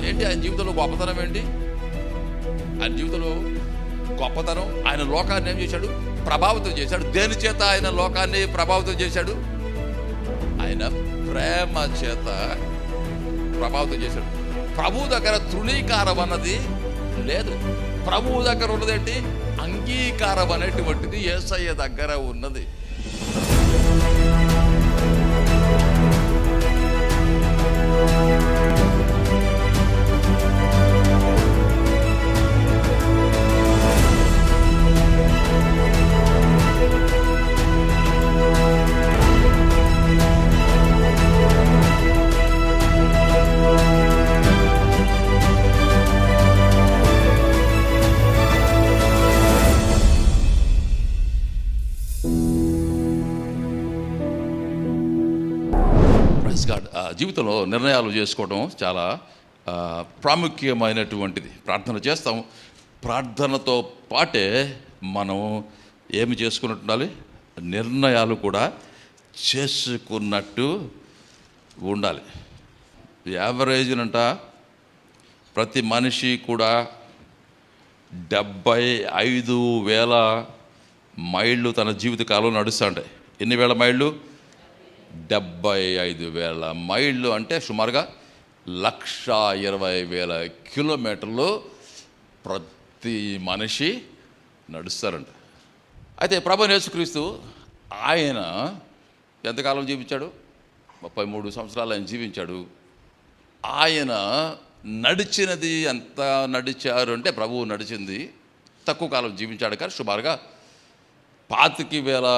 ఏంటి ఆయన జీవితంలో గొప్పతనం ఏంటి? ఆయన జీవితంలో గొప్పతనం, ఆయన లోకాన్ని ఏం చేశాడు? ప్రభావితం చేశాడు. దేని చేత ఆయన లోకాన్ని ప్రభావితం చేశాడు? ఆయన ప్రేమ చేత ప్రభావితం చేశాడు. ప్రభు దగ్గర తృణీకారం అన్నది లేదు. ప్రభువు దగ్గర ఉన్నదేంటి? అంగీకారం అనేటువంటిది యేసయ్య దగ్గర ఉన్నది. జీవితంలో నిర్ణయాలు చేసుకోవడం చాలా ప్రాముఖ్యమైనటువంటిది. ప్రార్థన చేస్తాం, ప్రార్థనతో పాటే మనం ఏమి చేసుకున్నట్టు ఉండాలి? నిర్ణయాలు కూడా చేసుకున్నట్టు ఉండాలి. యావరేజ్నంట ప్రతి మనిషి కూడా 75,000 మైళ్ళు తన జీవితకాలం నడుస్తుంటాయి. ఎన్ని వేల మైళ్ళు? 75,000 మైళ్ళు అంటే సుమారుగా 1,20,000 కిలోమీటర్లు ప్రతి మనిషి నడుస్తారంట. అయితే ప్రభువైన యేసుక్రీస్తు ఆయన ఎంతకాలం జీవించాడు? 33 సంవత్సరాలు ఆయన జీవించాడు. ఆయన నడిచినది ఎంత నడిచారు అంటే, ప్రభువు నడిచింది తక్కువ కాలం జీవించాడు కానీ సుమారుగా 25,000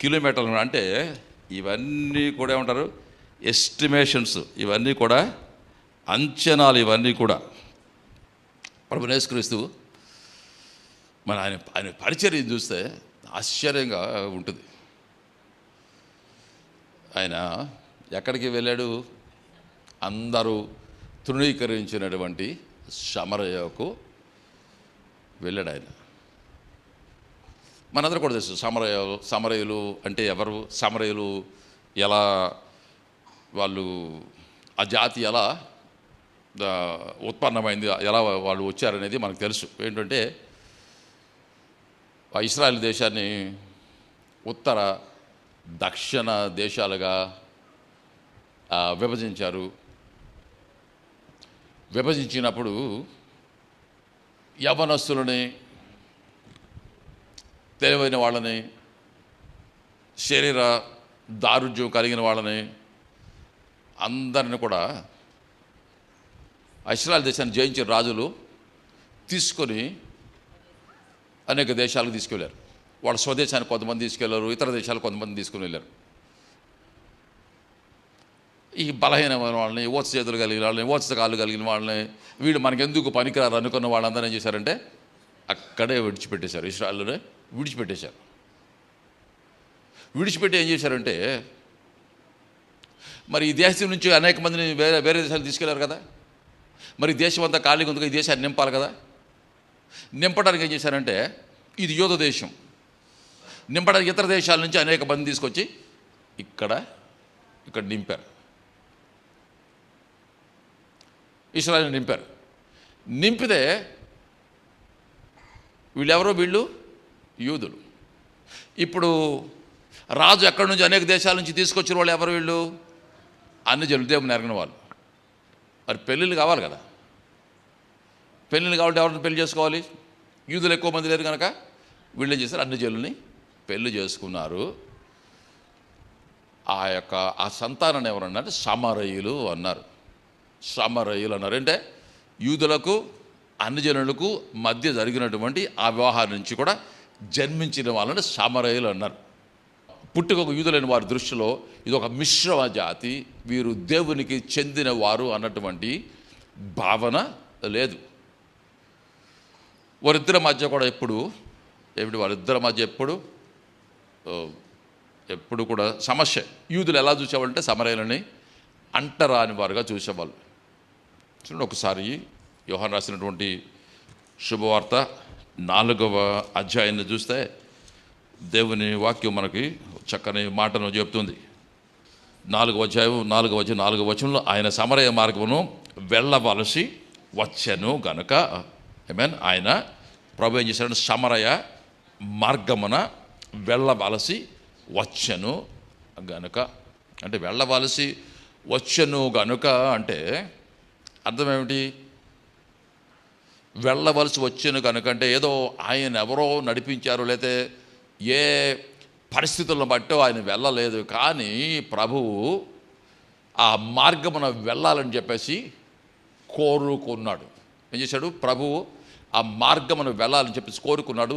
కిలోమీటర్లు. అంటే ఇవన్నీ కూడా ఏమంటారు? ఎస్టిమేషన్స్. ఇవన్నీ కూడా అంచనాలు. ఇవన్నీ కూడా ప్రభువైన యేసుక్రీస్తు మన ఆయన పరిచర్య చూస్తే ఆశ్చర్యంగా ఉంటుంది. ఆయన ఎక్కడికి వెళ్ళాడు? అందరూ తృణీకరించినటువంటి సమరయకు వెళ్ళాడు ఆయన. మనందరూ కూడా తెలుసు సమరయులు అంటే ఎవరు? సమరయులు ఎలా, వాళ్ళు ఆ జాతి ఎలా ఉత్పన్నమైంది, ఎలా వాళ్ళు వచ్చారనేది మనకు తెలుసు. ఏంటంటే ఇశ్రాయేల్ దేశాన్ని ఉత్తర దక్షిణ దేశాలుగా విభజించారు. విభజించినప్పుడు యవ్వనస్తులని, తెలివైన వాళ్ళని, శరీర దారుఢ్యం కలిగిన వాళ్ళని అందరిని కూడా ఇశ్రాయేల్ దేశాన్ని జయించిన రాజులు తీసుకొని అనేక దేశాలకు తీసుకెళ్ళారు. వాళ్ళ స్వదేశానికి కొంతమంది తీసుకెళ్లారు, ఇతర దేశాలకు కొంతమంది తీసుకుని వెళ్ళారు. ఈ బలహీనమైన వాళ్ళని, ఓచ చేతులు కలిగిన వాళ్ళని, ఓచ కాళ్ళు కలిగిన వాళ్ళని, వీళ్ళు మనకెందుకు పనికిరారు అనుకున్న వాళ్ళందరూ ఏం చేశారంటే అక్కడే విడిచిపెట్టేశారు. ఇశ్రాయేలునే విడిచిపెట్టేశారు. విడిచిపెట్టి ఏం చేశారంటే, మరి ఈ దేశం నుంచి అనేక మందిని వేరే వేరే దేశాలు తీసుకెళ్లారు కదా, మరి దేశం అంతా ఖాళీగా ఉంది, ఈ దేశాన్ని నింపాలి కదా. నింపడానికి ఏం చేశారంటే, ఇది యోధ దేశం, నింపడానికి ఇతర దేశాల నుంచి అనేక మంది తీసుకొచ్చి ఇక్కడ నింపారు. ఇశ్రాయేలుని నింపారు. నింపితే వీళ్ళు యూదులు. ఇప్పుడు రాజు ఎక్కడి నుంచి అనేక దేశాల నుంచి తీసుకొచ్చిన వాళ్ళు ఎవరు? వీళ్ళు అన్ని జనులు, దేవుని ఎరగిన వాళ్ళు. మరి పెళ్ళిళ్ళు కావాలి కదా. పెళ్ళిళ్ళు కావాలంటే ఎవరిని పెళ్లి చేసుకోవాలి? యూదులు ఎక్కువ మంది లేరు కనుక వీళ్ళు ఏం చేశారు? అన్ని జనుల్ని పెళ్లి చేసుకున్నారు. ఆ సంతానాన్ని ఎవరన్నారంటే సమరయులు అన్నారు. సమరయులు అన్నారు అంటే యూదులకు అన్ని జనులకు మధ్య జరిగినటువంటి ఆ వ్యవహారం నుంచి కూడా జన్మించిన వాళ్ళని సమరయులు అన్నారు. పుట్టుకకు యూదులైన వారి దృష్టిలో ఇది ఒక మిశ్రమ జాతి, వీరు దేవునికి చెందిన వారు అన్నటువంటి భావన లేదు. వారిద్దరి మధ్య కూడా వారిద్దరి మధ్య ఎప్పుడు కూడా సమస్య. యూదులు ఎలా చూసేవాళ్ళంటే సమరయులని అంటరాని వారుగా చూసేవాళ్ళు. చూడండి ఒకసారి యోహాను రాసినటువంటి శుభవార్త 4వ అధ్యాయాన్ని చూస్తే దేవుని వాక్యం మనకి చక్కని మాటను చెప్తుంది. 4వ వచనంలో ఆయన సమరయ మార్గమును వెళ్ళవలసి వచ్చెను గనుక, ఆమేన్, ఆయన ప్రభు ఏం చేశాడు? సమరయ మార్గమున వెళ్ళవలసి వచ్చెను గనుక. అంటే వెళ్ళవలసి వచ్చెను గనుక అంటే అర్థం ఏమిటి? వెళ్ళవలసి వచ్చెను కనుక అంటే ఏదో ఆయన ఎవరో నడిపించారు, లేతే ఏ పరిస్థితులను బట్టో ఆయన వెళ్ళలేదు. కానీ ప్రభువు ఆ మార్గమున వెళ్ళాలని చెప్పేసి కోరుకున్నాడు. ఏం చేశాడు? ప్రభువు ఆ మార్గమును వెళ్ళాలని చెప్పేసి కోరుకున్నాడు.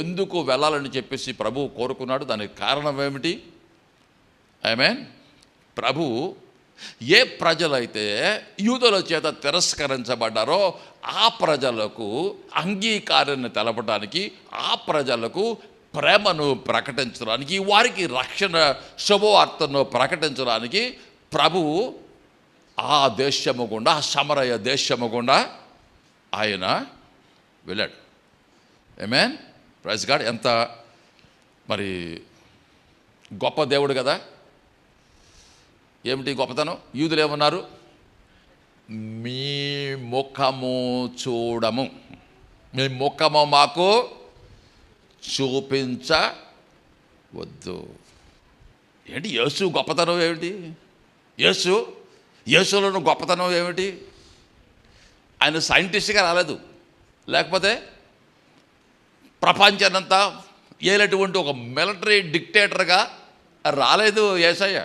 ఎందుకు వెళ్ళాలని చెప్పేసి ప్రభువు కోరుకున్నాడు? దానికి కారణం ఏమిటి? ఆమేన్. ప్రభువు ఏ ప్రజలైతే యూదుల చేత తిరస్కరించబడ్డారో ఆ ప్రజలకు అంగీకారాన్ని తెలపడానికి, ఆ ప్రజలకు ప్రేమను ప్రకటించడానికి, వారికి రక్షణ శుభవార్తను ప్రకటించడానికి ప్రభువు ఆ దేశము గుండా, ఆ సమరయ దేశము గుండా ఆయన వెళ్ళాడు. ఆమేన్, ప్రైజ్ గాడ్. ఎంత మరి గొప్ప దేవుడు కదా! ఏమిటి గొప్పతనం? యూదులు ఏమన్నారు? మీ ముఖము చూడము, మీ ముఖము మాకు చూపించవద్దు. ఏంటి యేసు గొప్పతనం ఏమిటి? యేసులోని గొప్పతనం ఏమిటి? ఆయన సైంటిస్ట్గా రాలేదు, లేకపోతే ప్రపంచానంతా ఏలేటువంటి ఒక మిలిటరీ డిక్టేటర్గా రాలేదు యేసయ్య.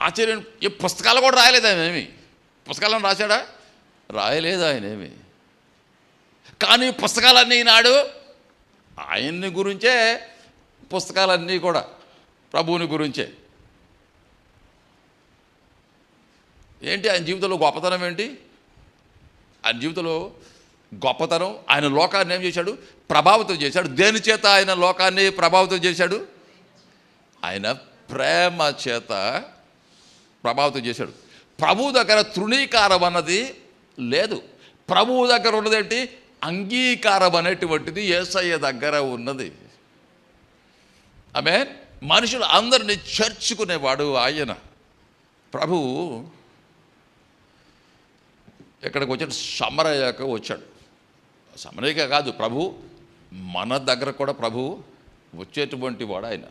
ఆశ్చర్యం, ఏ పుస్తకాలు కూడా రాయలేదు ఆయన ఏమి. పుస్తకాలను రాశాడా? రాయలేదు ఆయన ఏమి. కానీ పుస్తకాలన్నీ ఈనాడు ఆయన్ని గురించే, పుస్తకాలన్నీ కూడా ప్రభువుని గురించే. ఏంటి ఆయన జీవితంలో గొప్పతనం ఏంటి? ఆయన జీవితంలో గొప్పతనం, ఆయన లోకాన్ని ఏం చేశాడు? ప్రభావితం చేశాడు. దేని చేత ఆయన లోకాన్ని ప్రభావితం చేశాడు? ఆయన ప్రేమ చేత ప్రభావితం చేశాడు. ప్రభువు దగ్గర తృణీకారం అన్నది లేదు. ప్రభువు దగ్గర ఉన్నదేంటి? అంగీకారం అనేటువంటిది యేసయ్య దగ్గర ఉన్నది. ఆమేన్. మనుషులు అందరినీ చేర్చుకునేవాడు ఆయన. ప్రభువు ఎక్కడికి వచ్చాడు? సమరయకు వచ్చాడు. సమరయకే కాదు, ప్రభు మన దగ్గర కూడా ప్రభు వచ్చేటువంటి వాడు ఆయన.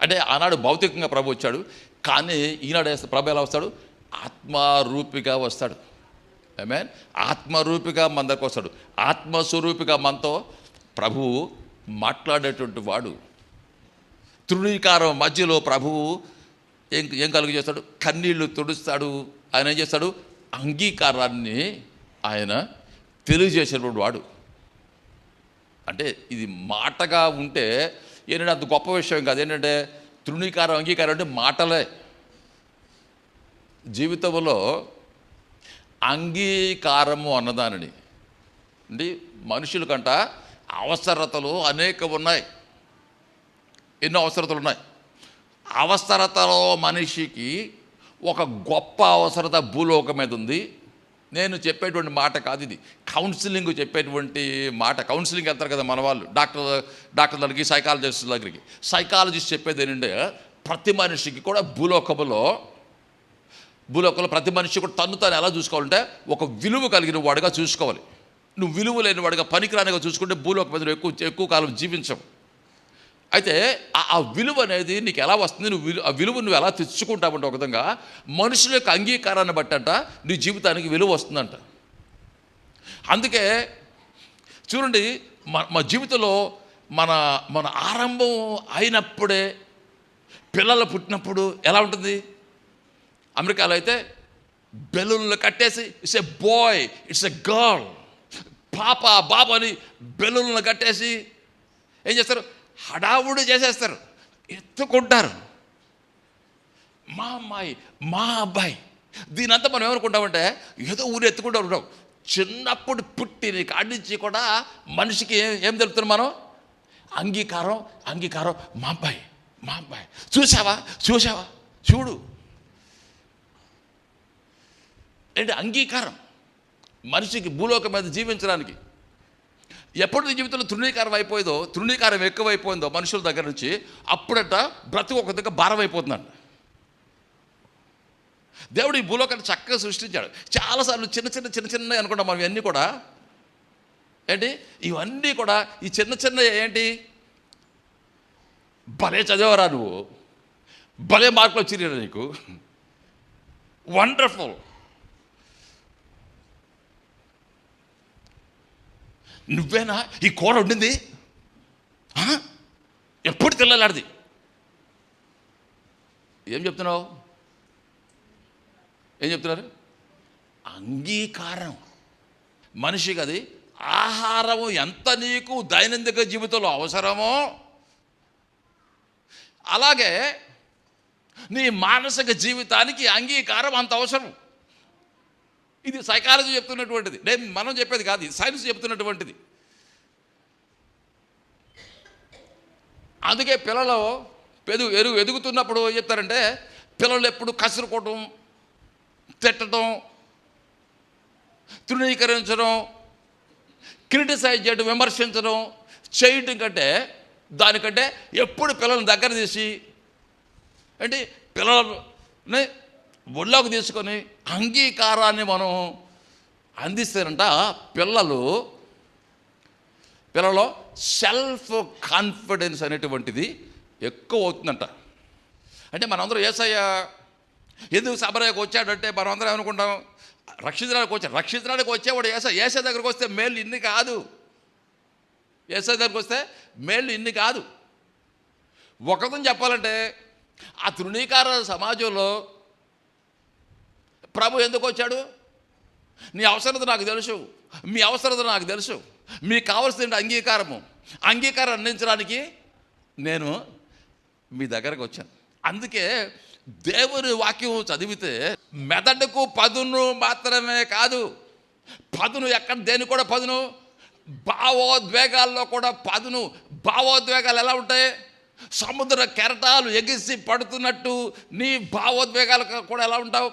అంటే ఆనాడు భౌతికంగా ప్రభు వచ్చాడు, కానీ ఈనాడు ప్రభు ఎలా వస్తాడు? ఆత్మరూపిగా వస్తాడు. ఆమేన్. ఆత్మరూపిగా మన దగ్గరకు వస్తాడు. ఆత్మస్వరూపిగా మనతో ప్రభువు మాట్లాడేటువంటి వాడు. తృణీకారం మధ్యలో ప్రభువు ఏం కలుగు చేస్తాడు? కన్నీళ్లు తుడుస్తాడు. ఆయన ఏం చేస్తాడు? అంగీకారాన్ని ఆయన తెలియజేసేటువంటి వాడు. అంటే ఇది మాటగా ఉంటే ఏంటంటే అంత గొప్ప విషయం కాదు. ఏంటంటే తృణీకారం, అంగీకారం అంటే మాటలే. జీవితంలో అంగీకారము అన్నదానిని అంటే మనుషుల కంట అవసరతలు అనేక ఉన్నాయి. ఎన్నో అవసరతలు ఉన్నాయి. అవసరతలో మనిషికి ఒక గొప్ప అవసరత భూలోకం మీద ఉంది. నేను చెప్పేటువంటి మాట కాదు ఇది, కౌన్సిలింగ్ చెప్పేటువంటి మాట. కౌన్సిలింగ్ వెళ్తారు కదా మన వాళ్ళు, డాక్టర్ దగ్గరికి, సైకాలజిస్ట్ దగ్గరికి. సైకాలజిస్ట్ చెప్పేది ఏంటంటే ప్రతి మనిషికి కూడా భూలోకంలో ప్రతి మనిషి కూడా తను తాను ఎలా చూసుకోవాలంటే ఒక విలువ కలిగిన వాడుగా చూసుకోవాలి. నువ్వు విలువ లేని వాడుగా, పనికిరానిగా చూసుకుంటే భూలోకం మీద ఎక్కువ కాలం జీవించవు. అయితే ఆ విలువ అనేది నీకు ఎలా వస్తుంది? ఆ విలువ నువ్వు ఎలా తెచ్చుకుంటావంటే ఒక విధంగా మనుషుల యొక్క అంగీకారాన్ని బట్టంట నీ జీవితానికి విలువ వస్తుందంట. అందుకే చూడండి, మన జీవితంలో మన ఆరంభం అయినప్పుడే, పిల్లలు పుట్టినప్పుడు ఎలా ఉంటుంది? అమెరికాలో అయితే బెలూన్లు కట్టేసి it's a boy, it's a girl, పాప బాబు అని బెలూన్లు కట్టేసి ఏం చేస్తారు? హడావుడు చేసేస్తారు, ఎత్తుకుంటారు. మా అమ్మాయి, మా అబ్బాయి. దీనంతా మనం ఏమనుకుంటామంటే ఏదో ఊరు ఎత్తుకుంటూ ఉంటాం. చిన్నప్పుడు పుట్టిన కాడి నుంచి కూడా మనిషికి ఏం తెలుపుతున్నాం మనం? అంగీకారం. మా అబ్బాయి, చూసావా చూడు. ఏంటి అంగీకారం? మనిషికి భూలోకం మీద జీవించడానికి. ఎప్పుడు నీ జీవితంలో తృణీకారం అయిపోయిందో, తృణీకారం ఎక్కువైపోయిందో మనుషుల దగ్గర నుంచి, అప్పుడట బ్రతుకు ఒక దగ్గర భారం అయిపోతుందంట. దేవుడు ఈ భూలోకాన్ని చక్కగా సృష్టించాడు. చాలాసార్లు చిన్న చిన్న అనుకుంటాం మనం. ఇవన్నీ కూడా ఏంటి, ఇవన్నీ కూడా ఈ చిన్న ఏంటి, భలే చదివారా నువ్వు, భలే మార్కులు వచ్చినాయి నీకు, వండర్ఫుల్, నువ్వేనా ఈ కూర ఉండింది, ఎప్పుడు తినాలాడిది, ఏం చెప్తున్నావు, ఏం చెప్తున్నారు? అంగీకారం. మనిషికి అది ఆహారము ఎంత నీకు దైనందిక జీవితంలో అవసరమో, అలాగే నీ మానసిక జీవితానికి అంగీకారం అంత అవసరం. ఇది సైకాలజీ చెప్తున్నటువంటిది, మనం చెప్పేది కాదు, ఇది సైన్స్ చెప్తున్నటువంటిది. అందుకే పిల్లలు ఎదుగుతున్నప్పుడు ఏం చెప్తారంటే, పిల్లలు ఎప్పుడు కసురుకోవటం, తిట్టడం, తృణీకరించడం, క్రిటిసైజ్ చేయడం, విమర్శించడం చేయటం కంటే, దానికంటే ఎప్పుడు పిల్లల్ని దగ్గర తీసి అంటే పిల్లలని ఒళ్ళోకి తీసుకొని అంగీకారాన్ని మనం అందిస్తేనంట పిల్లలో సెల్ఫ్ కాన్ఫిడెన్స్ అనేటువంటిది ఎక్కువ అవుతుందంట. అంటే మనందరం యేసయ్య ఎందుకు సమరయ్యకు వచ్చాడంటే మనమందరం ఏమనుకుంటాం, రక్షించడానికి వచ్చేవాడు యేసయ్య దగ్గరకు వస్తే మేలు ఇన్ని కాదు, యేసయ్య దగ్గరకు వస్తే మేలు ఇన్ని కాదు. ఒకదని చెప్పాలంటే, ఆ తృణీకార సమాజంలో ప్రభు ఎందుకు వచ్చాడు? నీ అవసరత నాకు తెలుసు, మీ అవసరత నాకు తెలుసు, మీకు కావాల్సిన అంగీకారం అందించడానికి నేను మీ దగ్గరకు వచ్చాను. అందుకే దేవుని వాక్యం చదివితే మెదడుకు పదును మాత్రమే కాదు, పదును ఎక్కడ దేని కూడా పదును, భావోద్వేగాల్లో కూడా పదును. భావోద్వేగాలు ఎలా ఉంటాయి? సముద్ర కెరటాలు ఎగిసి పడుతున్నట్టు నీ భావోద్వేగాలు కూడా ఎలా ఉంటావు?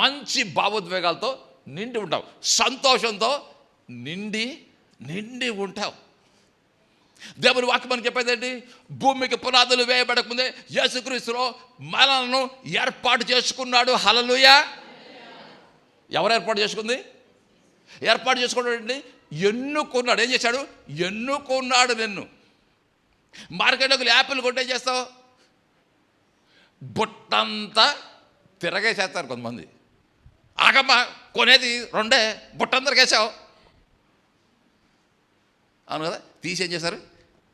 మంచి భావోద్వేగాలతో నిండి ఉంటావు, సంతోషంతో నిండి ఉంటావు. దేవుని వాక్యం మనకి చెప్పేది ఏంటి? భూమికి పునాదులు వేయబడకముందే యేసుక్రీస్తులో మనలను ఏర్పాటు చేసుకున్నాడు. హల్లెలూయా. ఎవరు ఏర్పాటు చేసుకుంది? ఏర్పాటు చేసుకున్నాడు, ఎన్నుకున్నాడు. ఏం చేశాడు? ఎన్నుకున్నాడు నిన్ను. మార్కెట్లోకి యాపిల్ కొంటే చేస్తావు, బుట్టంతా తిరగేసేస్తారు కొంతమంది. ఆగమ్మ, కొనేది రెండే, బుట్టంతా తిరగేసావు అవును కదా. తీసేం చేస్తారు?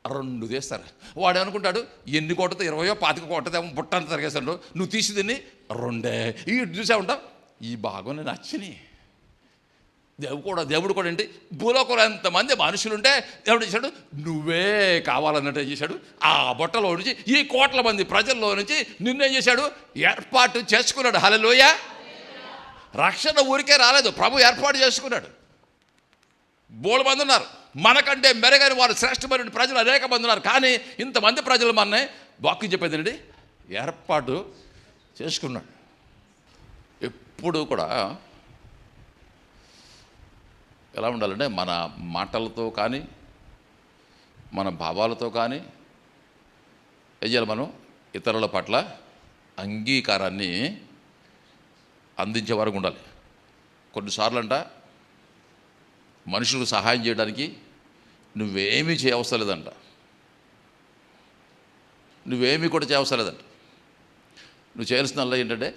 2 తీస్తారు. వాడు అనుకుంటాడు ఎన్ని కొట్టతో 20 25 కొట్టదేమో, బుట్టంతా తిరగేశాడు. నువ్వు తీసి తిని 2 ఈ చూసా ఉంటావు. ఈ భాగం నేను నచ్చని. దేవుడు కూడా ఏంటి, భూలోకంలో ఎంతమంది మనుషులుంటే దేవుడు చేశాడు, నువ్వే కావాలన్నట్టు ఏం చేశాడు, ఆ బుట్టలో నుంచి, ఈ కోట్ల మంది ప్రజల్లో నుంచి నిన్నేం చేశాడు? ఏర్పాటు చేసుకున్నాడు. హల్లెలూయా. రక్షణ ఊరికే రాలేదు, ప్రభు ఏర్పాటు చేసుకున్నాడు. బోళ్ళు మంది ఉన్నారు, మనకంటే మెరుగైన వారు, శ్రేష్టమైన ప్రజలు అనేక మంది ఉన్నారు. కానీ ఇంతమంది ప్రజలు మననే వాక్యం చెప్పేది ఏర్పాటు చేసుకున్నాడు. ఎప్పుడు కూడా ఎలా ఉండాలంటే, మన మాటలతో కానీ మన భావాలతో కానీ ఏం చేయాలి? మనం ఇతరుల పట్ల అంగీకారాన్ని అందించే వరకు ఉండాలి. కొన్నిసార్లు మనుషులకు సహాయం చేయడానికి నువ్వేమీ చేయవసరం లేదంట, నువ్వేమీ కూడా చేయవసరం లేదంట. నువ్వు చేయాల్సిన ఏంటంటే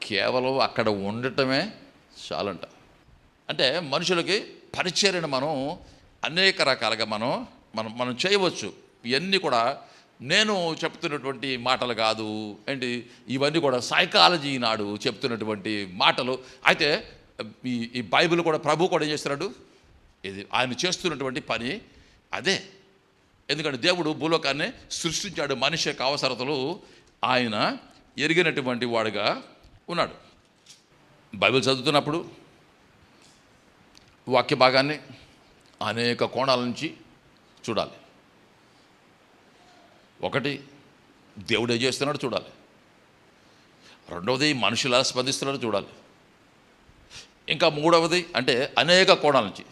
కేవలం అక్కడ ఉండటమే చాలంట. అంటే మనుషులకి పరిచర్యను మనం అనేక రకాలుగా మనం చేయవచ్చు. ఇవన్నీ కూడా నేను చెప్తున్నటువంటి మాటలు కాదు ఏంటి, ఇవన్నీ కూడా సైకాలజీ నాడు చెప్తున్నటువంటి మాటలు. అయితే ఈ బైబిల్ కూడా ప్రభు కూడా ఏం చేస్తున్నాడు, ఇది ఆయన చేస్తున్నటువంటి పని అదే. ఎందుకంటే దేవుడు భూలోకాన్ని సృష్టించాడు, మనిషి యొక్క అవసరతలు ఆయన ఎరిగినటువంటి వాడుగా ఉన్నాడు. బైబిల్ చదువుతున్నప్పుడు వాక్య భాగాన్ని అనేక కోణాల నుంచి చూడాలి. ఒకటి, దేవుడు ఏం చేస్తున్నాడు చూడాలి. రెండవది, మనుషులు ఎలా స్పందిస్తున్నాడో చూడాలి. ఇంకా మూడవది అంటే అనేక కోణాల నుంచి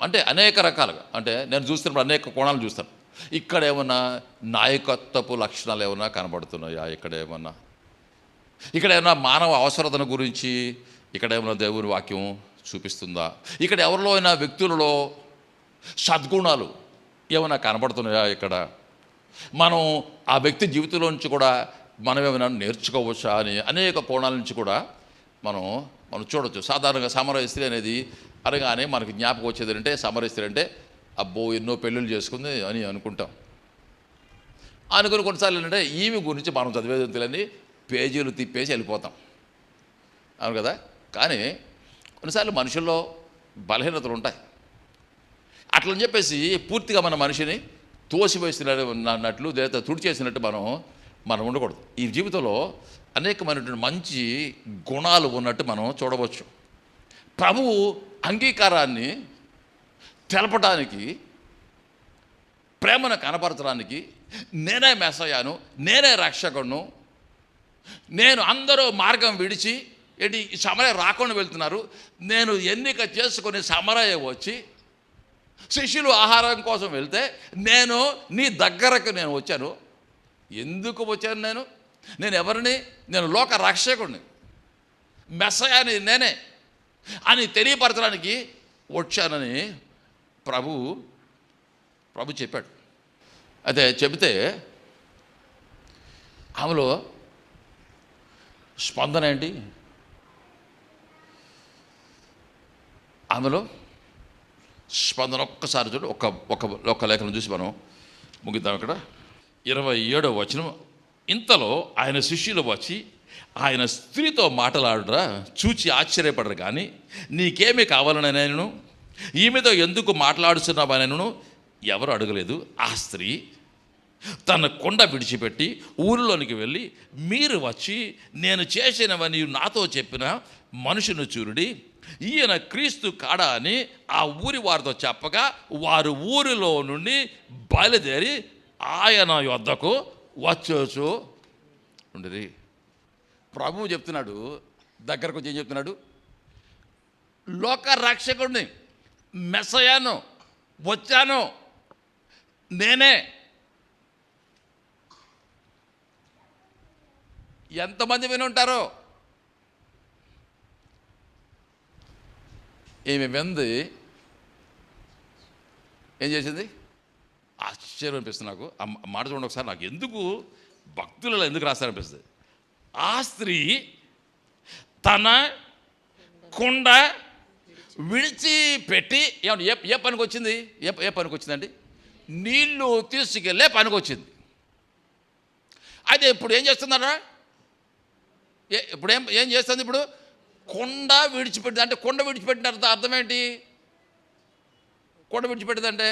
అంటే అనేక రకాలుగా, అంటే నేను చూస్తున్నప్పుడు అనేక కోణాలు చూస్తాను. ఇక్కడ ఏమన్నా నాయకత్వపు లక్షణాలు ఏమన్నా కనబడుతున్నాయా? ఇక్కడ ఏమన్నా మానవ అవసరతను గురించి ఇక్కడ ఏమన్నా దేవుని వాక్యం చూపిస్తుందా? ఇక్కడ ఎవరిలో అయినా వ్యక్తులలో సద్గుణాలు ఏమైనా కనబడుతున్నాయా? ఇక్కడ మనం ఆ వ్యక్తి జీవితంలో నుంచి కూడా మనం ఏమైనా నేర్చుకోవచ్చా అని అనేక కోణాల నుంచి కూడా మనం చూడవచ్చు. సాధారణంగా సమరయ స్త్రీ అనేది అనగానే మనకి జ్ఞాపకం వచ్చేది అంటే, సమరయ స్త్రీ అంటే అబ్బో ఎన్నో పెళ్ళిళ్ళు చేసుకుంది అని అనుకుంటాం. అనుకుని కొన్నిసార్లు ఏంటంటే ఈమె గురించి మనం చదివేది తెలియని పేజీలు తిప్పేసి వెళ్ళిపోతాం, అవును కదా. కానీ కొన్నిసార్లు మనుషుల్లో బలహీనతలు ఉంటాయి. అట్లని చెప్పేసి పూర్తిగా మన మనిషిని తోసివేసినట్లు లేదా తుడిచేసినట్టు మనం ఉండకూడదు. ఈ జీవితంలో అనేకమైనటువంటి మంచి గుణాలు ఉన్నట్టు మనం చూడవచ్చు. ప్రభువు అంగీకారాన్ని తెలపడానికి, ప్రేమను కనపరచడానికి, నేనే మెస్సయ్యాను, నేనే రక్షకుడును, నేను అందరూ మార్గం విడిచి ఏంటి ఈ సమరయ రాకుండా వెళ్తున్నారు, నేను ఎన్నిక చేసుకుని సమరయ వచ్చి శిష్యులు ఆహారం కోసం వెళ్తే నేను నీ దగ్గరకు నేను వచ్చాను. ఎందుకు వచ్చాను? నేను ఎవరిని? నేను లోక రక్షకుడిని, మెస్సయాని నేనే అని తెలియపరచడానికి వచ్చానని ప్రభు చెప్పాడు. అయితే చెబితే ఆమెలో స్పందన ఏంటి? ఆమెలో స్పందన ఒక్కసారి చూడు. ఒక లేఖనం చూసి మనం ముగిద్దాం. ఇక్కడ 27వ వచనం, ఇంతలో ఆయన శిష్యులు వచ్చి ఆయన స్త్రీతో మాట్లాడరా చూచి ఆశ్చర్యపడరు, కానీ నీకేమి కావాలనైనను ఈమెతో ఎందుకు మాట్లాడుతున్నావనైనను ఎవరు అడగలేదు. ఆ స్త్రీ తన కొండ విడిచిపెట్టి ఊరిలోనికి వెళ్ళి, మీరు వచ్చి నేను చేసినవని నాతో చెప్పిన మనుషుని చూరుడి, ఈయన క్రీస్తు కాడా అని ఆ ఊరి వారితో చెప్పగా వారు ఊరిలో నుండి బయలుదేరి ఆయన యొద్దకు వచ్చేసు ఉండేది. ప్రభువు చెప్తున్నాడు, దగ్గరకు వచ్చి ఏం చెప్తున్నాడు? లోక రక్షకుడిని, మెస్సయాను, వచ్చాను, నేనే. ఎంతమంది విని ఉంటారో. ఈమె వింది ఏం చేసింది? ఆశ్చర్యం అనిపిస్తుంది నాకు. ఆ మాట చూడండి ఒకసారి. నాకు ఎందుకు భక్తులలో ఎందుకు రాస్తారనిపిస్తుంది. ఆ స్త్రీ తన కుండ విడిచిపెట్టి ఏ పనికి వచ్చింది? ఏ పనికి వచ్చిందండి? నీళ్లు తీసుకెళ్ళే పనికి వచ్చింది. అయితే ఇప్పుడు ఏం చేస్తున్నారా? ఇప్పుడు ఏం చేస్తుంది? ఇప్పుడు కొండ విడిచిపెట్టింది. అంటే కొండ విడిచిపెట్టిన అర్థం ఏంటి? కొండ విడిచిపెట్టిందంటే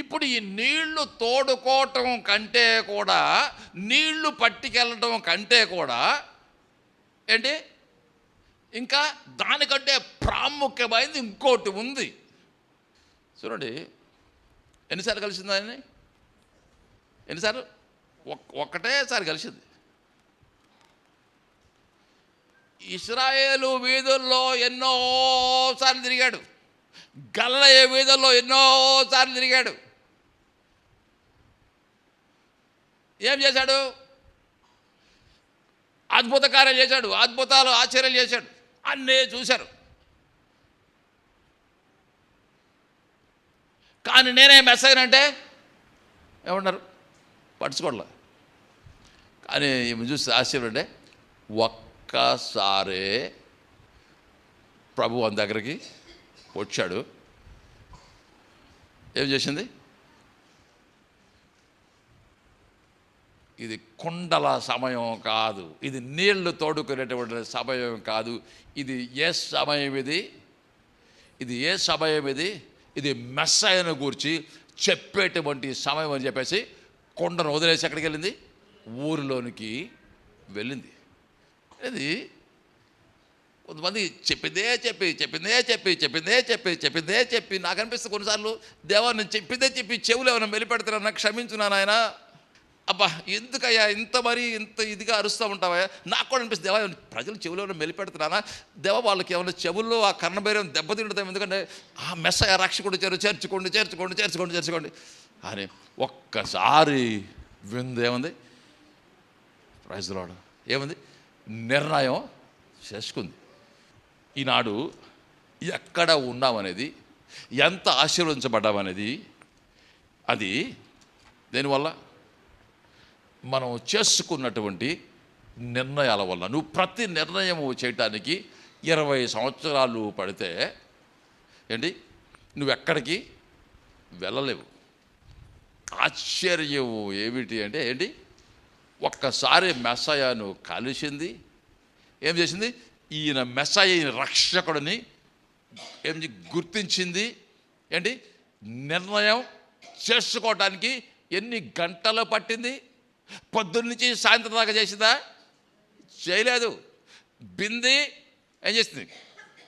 ఇప్పుడు ఈ నీళ్లు తోడుకోవటం కంటే కూడా, నీళ్లు పట్టుకెళ్ళటం కంటే కూడా ఏంటి ఇంకా దానికంటే ప్రాముఖ్యమైనది ఇంకోటి ఉంది. చూడండి, ఎన్నిసార్లు కలిసింది ఆయన్ని? ఎన్నిసార్లు? ఒక్కటేసారి కలిసింది. ఇశ్రాయేలు వీధుల్లో ఎన్నోసార్లు తిరిగాడు, గలిలయ వీధుల్లో ఎన్నోసార్లు తిరిగాడు. ఏం చేశాడు? అద్భుత కార్యాలు చేశాడు, అద్భుతాలు ఆశ్చర్యాలు చేశాడు, అన్నీ చూశారు. కానీ నేనే మెస్సయ్యనంటే ఏమన్నారు? పట్టుకోవట్లే. కానీ ఈమె చూస్తే ఆశ్చర్యం అంటే ఒక్కసారే ప్రభు అని దగ్గరికి వచ్చాడు. ఏం చేసింది? ఇది కుండల సమయం కాదు, ఇది నీళ్లు తోడుకునేటువంటి సమయం కాదు. ఇది ఏ సమయం? ఇది ఏ సమయం? ఇది మెస్సయ్యను గూర్చి చెప్పేటువంటి సమయం అని చెప్పేసి కొండను వదిలేసి ఎక్కడికి వెళ్ళింది? ఊరిలోనికి వెళ్ళింది. ఇది కొంతమంది చెప్పిందే చెప్పి నాకు అనిపిస్తుంది కొన్నిసార్లు, దేవా నేను చెప్పిందే చెప్పి చెవులు ఏమైనా మెలిపెడతారన్నా క్షమించున్నాను ఆయన. అబ్బా ఎందుకయ్యా ఇంత మరీ ఇంత ఇదిగా అరుస్తూ ఉంటావా? నాకు కూడా అనిపిస్తుంది, దేవా ప్రజలు చెవులో మెలిపెడుతున్నానా దేవా, వాళ్ళకి ఏమైనా చెవుల్లో ఆ కర్ణబైరం దెబ్బతింటుతాం, ఎందుకంటే ఆ మెస్సయ్య రక్షకుడు చేర్చుకోండి చేర్చుకోండి చేర్చుకోండి చేర్చుకోండి అని ఒక్కసారి విందేముంది, ప్రైజ్ ది లార్డ్, ఏముంది, నిర్ణయం చేసుకుంది. ఈనాడు ఎక్కడ ఉన్నామనేది, ఎంత ఆశీర్వదించబడ్డామనేది, అది దేనివల్ల, మనం చేసుకున్నటువంటి నిర్ణయాల వల్ల. నువ్వు ప్రతి నిర్ణయము చేయటానికి 20 సంవత్సరాలు పడితే ఏంటి, నువ్వు ఎక్కడికి వెళ్ళలేవు. ఆశ్చర్యం ఏమిటి అంటే ఏంటి, ఒక్కసారి మెస్సయ్యను కలిసింది, ఏం చేసింది, ఈయన మెస్సయ్య, ఈయన రక్షకుడిని ఏం గుర్తించింది. ఏంటి, నిర్ణయం చేసుకోవటానికి ఎన్ని గంటలు పట్టింది? పొద్దున్నుంచి సాయంత్రం దాకా చేసిందా? చేయలేదు. బింది ఏం చేసింది,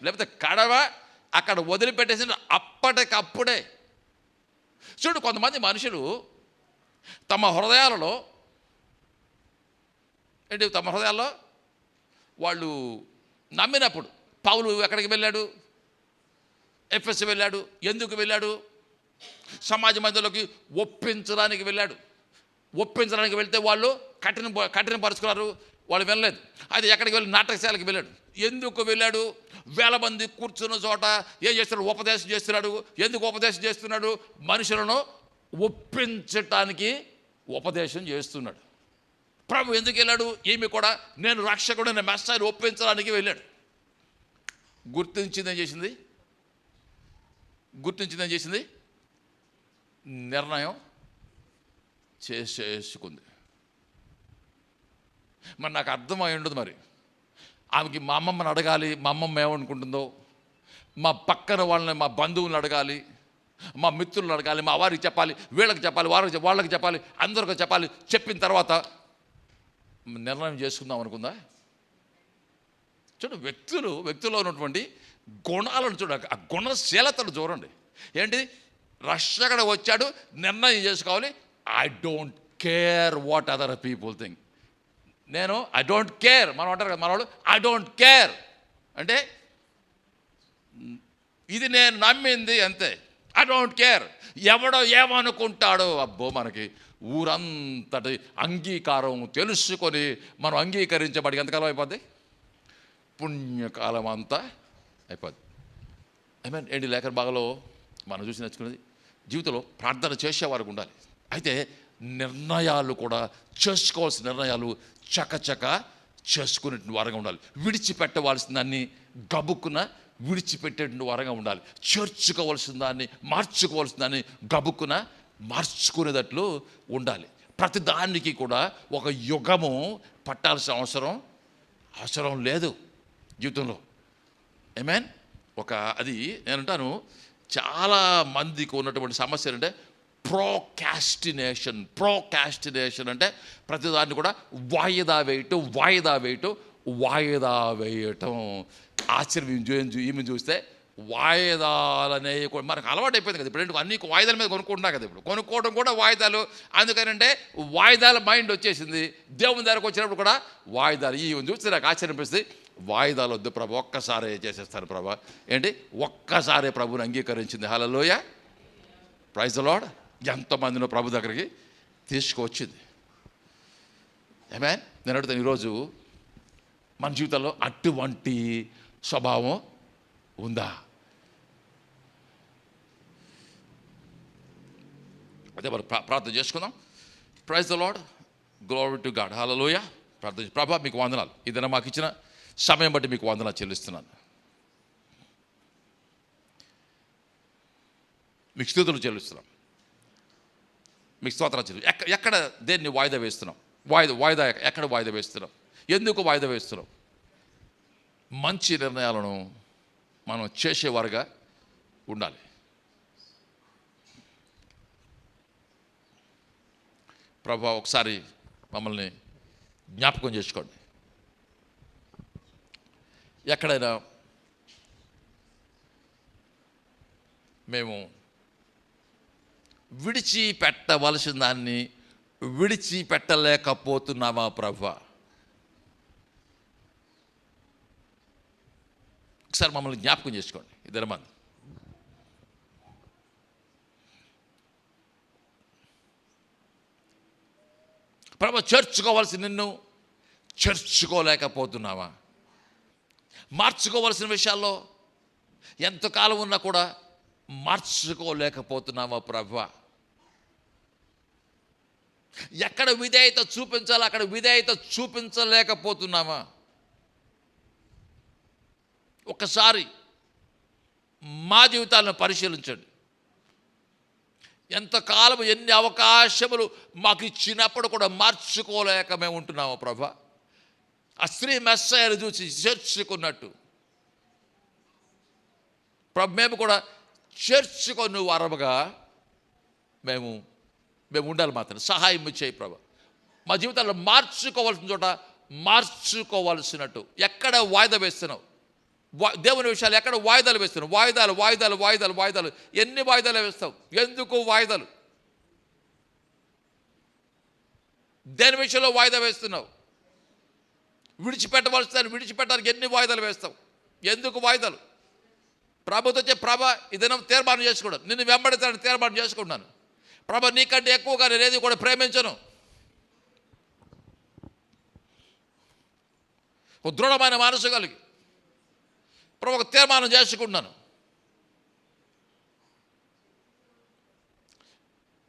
లేకపోతే కడవ అక్కడ వదిలిపెట్టేసింది అప్పటికప్పుడే. చూడు, కొంతమంది మనుషులు తమ హృదయాలలో ఏంటి, తమ హృదయాల్లో వాళ్ళు నమ్మినప్పుడు, పౌలు ఎక్కడికి వెళ్ళాడు, ఎఫెసు వెళ్ళాడు. ఎందుకు వెళ్ళాడు? సమాజ మధ్యలోకి ఒప్పించడానికి వెళ్ళాడు. ఒప్పించడానికి వెళ్తే వాళ్ళు కఠినపరుచుకున్నారు, వాళ్ళు వెళ్ళలేదు. అది ఎక్కడికి వెళ్ళి, నాటకశాలకి వెళ్ళాడు. ఎందుకు వెళ్ళాడు? వేల మంది కూర్చున్న చోట ఏం చేస్తున్నాడు, ఉపదేశం చేస్తున్నాడు. ఎందుకు ఉపదేశం చేస్తున్నాడు? మనుషులను ఒప్పించటానికి ఉపదేశం చేస్తున్నాడు. ప్రభు ఎందుకు వెళ్ళాడు? ఈమె కూడా నేను రక్షకుడిని మెస్సయ్యను ఒప్పించడానికి వెళ్ళాడు. గుర్తించిందేం చేసింది, నిర్ణయం చేసుకుంది. మరి నాకు అర్థమై ఉండదు, మరి ఆమెకి మా అమ్మమ్మని అడగాలి, మా అమ్మమ్మ ఏమనుకుంటుందో, మా పక్కన వాళ్ళని, మా బంధువులను అడగాలి, మా మిత్రులను అడగాలి, మా వారికి చెప్పాలి, వీళ్ళకి చెప్పాలి, వాళ్ళకి చెప్పాలి, అందరికీ చెప్పాలి. చెప్పిన తర్వాత నిర్ణయం చేసుకుందాం అనుకుందా? చూడు, వ్యక్తుల్లో ఉన్నటువంటి గుణాలను చూడ, ఆ గుణశీలతను చూడండి. ఏంటి, రక్షకుడు వచ్చాడు, నిర్ణయం చేసుకోవాలి. I don't care what other people think. I don't care, మనం అంటారు కదా మనవాళ్ళు, ఐ డోంట్ కేర్ అంటే ఇది నేను నమ్మింది అంతే. ఐ డోంట్ కేర్ ఎవడో ఏమనుకుంటాడో. అబ్బో, మనకి ఊరంతటి అంగీకారం తెలుసుకొని మనం అంగీకరించబడి ఎంతకాలం అయిపోద్ది? పుణ్యకాలం అంతా అయిపోద్ది. ఏంటి, లేఖన భాగంలో మనం చూసి నేర్చుకున్నది, జీవితంలో ప్రార్థన చేసేవారికి ఉండాలి. అయితే నిర్ణయాలు కూడా చేసుకోవాల్సిన నిర్ణయాలు చకచక చేసుకునే వారంగా ఉండాలి. విడిచిపెట్టవలసిన దాన్ని గబుక్కున విడిచిపెట్టేటువంటి వారంగా ఉండాలి. చేర్చుకోవాల్సిన దాన్ని, మార్చుకోవాల్సిన దాన్ని గబుక్కున మార్చుకునేటట్లు ఉండాలి. ప్రతి దానికి కూడా ఒక యుగము పట్టాల్సిన అవసరం లేదు జీవితంలో. ఆమేన్. అది నేనంటాను, చాలా మందికి ఉన్నటువంటి సమస్య అంటే ప్రోకాస్టినేషన్ అంటే ప్రతిదాన్ని కూడా వాయిదా వేయటం. ఆశ్చర్యం, ఈమె చూస్తే వాయిదాలనే మనకు అలవాటు అయిపోయింది కదా. ఇప్పుడు అన్ని వాయిదాల మీద కొనుక్కుంటున్నా కదా, ఇప్పుడు కొనుక్కోవడం కూడా వాయిదాలు. అందుకనంటే వాయిదాల మైండ్ వచ్చేసింది. దేవుని దగ్గరకు వచ్చినప్పుడు కూడా వాయిదాలు. ఈమె చూస్తే నాకు ఆశ్చర్యం అనిపిస్తుంది. వాయిదాలు వద్దు ప్రభు, ఒక్కసారే చేసేస్తాను ప్రభు. ఏంటి, ఒక్కసారే ప్రభుని అంగీకరించింది. హల్లెలూయా, ప్రైజ్ ది లార్డ్. ఎంతమందినో ప్రభు దగ్గరికి తీసుకువచ్చింది. ఆమేన్. నేను అడుగుతాను, ఈరోజు మన జీవితంలో అటువంటి స్వభావం ఉందా? అదే మరి ప్రార్థన చేసుకుందాం. Praise the Lord, glory to God. Hallelujah. ప్రార్థన. ప్రభా, మీకు వందనాలు. ఇదైనా మాకు ఇచ్చిన సమయం బట్టి మీకు వందనాలు చెల్లిస్తున్నాను. మీకు స్తుతులు చెల్లిస్తున్నాం, మీకు స్తోత్రాలు చెల్లి. ఎక్కడ దేన్ని వాయిదా వేస్తున్నాం? వాయిదా ఎక్కడ వాయిదా వేస్తున్నాం? ఎందుకు వాయిదా వేస్తున్నాం? మంచి నిర్ణయాలను మనం చేసేవారుగా ఉండాలి. ప్రభా, ఒకసారి మమ్మల్ని జ్ఞాపకం చేసుకోండి. ఎక్కడైనా మేము విడిచిపెట్టవలసిన దాన్ని విడిచిపెట్టలేకపోతున్నామా ప్రభువా? ఒకసారి మమ్మల్ని జ్ఞాపకం చేసుకోండి ఇద్దరు మంది. ప్రభు, చేర్చుకోవాల్సి నిన్ను చేర్చుకోలేకపోతున్నావా? మార్చుకోవాల్సిన విషయాల్లో ఎంతకాలం ఉన్నా కూడా మార్చుకోలేకపోతున్నావా ప్రభువా? ఎక్కడ విధేయత చూపించాలో అక్కడ విధేయత చూపించలేకపోతున్నామా? ఒకసారి మా జీవితాలను పరిశీలించండి. ఎంతకాలం ఎన్ని అవకాశములు మాకు ఇచ్చినప్పుడు కూడా మార్చుకోలేక మేము ఉంటున్నాము ప్రభా. ఆ స్త్రీ మెస్సయ్యను చూసి చేర్చుకున్నట్టు ప్రభు మేము కూడా చేర్చుకొని వారముగా మేము ఉండాలి. మాత్రం సహాయం చేయి ప్రభు. మా జీవితాల్లో మార్చుకోవాల్సిన చోట మార్చుకోవాల్సినట్టు ఎక్కడ వాయిదా వేస్తున్నావు? దేవుని విషయాలు ఎక్కడ వాయిదాలు వేస్తున్నావు? వాయిదాలు వాయిదాలు వాయిదాలు వాయిదాలు. ఎన్ని వాయిదాలు వేస్తావు? ఎందుకు వాయిదాలు? దేని విషయంలో వాయిదా వేస్తున్నావు? విడిచిపెట్టవలసిన విడిచిపెట్టడానికి ఎన్ని వాయిదాలు వేస్తావు? ఎందుకు వాయిదాలు? ప్రభుతో చెప్పి, ప్రభా ఇదేనా తీర్మానం చేసుకున్నాను, నిన్ను వెంబడితానని తీర్మానం చేసుకున్నాను ప్రభా, నీకంటే ఎక్కువగా నేను ఏది కూడా ప్రేమించను. ఒక దృఢమైన మనసు కలిగి ప్రభు ఒక తీర్మానం చేసుకున్నాను.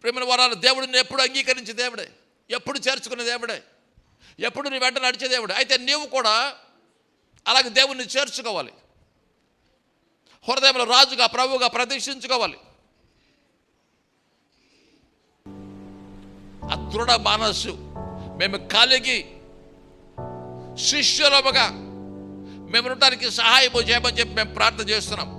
ప్రేమ వరాలు దేవుడిని ఎప్పుడు అంగీకరించే దేవుడే, ఎప్పుడు చేర్చుకునే దేవుడే, ఎప్పుడు నీ వెంట నడిచే దేవుడే. అయితే నీవు కూడా అలాగే దేవుడిని చేర్చుకోవాలి. హృదయంలో రాజుగా ప్రభువుగా ప్రతిష్ఠించుకోవాలి. ఆ దృఢ మనస్సు మేము కలిగి శిష్యులముగా మేము ఉండటానికి సహాయం చేయమని చెప్పి మేము ప్రార్థన చేస్తున్నాం.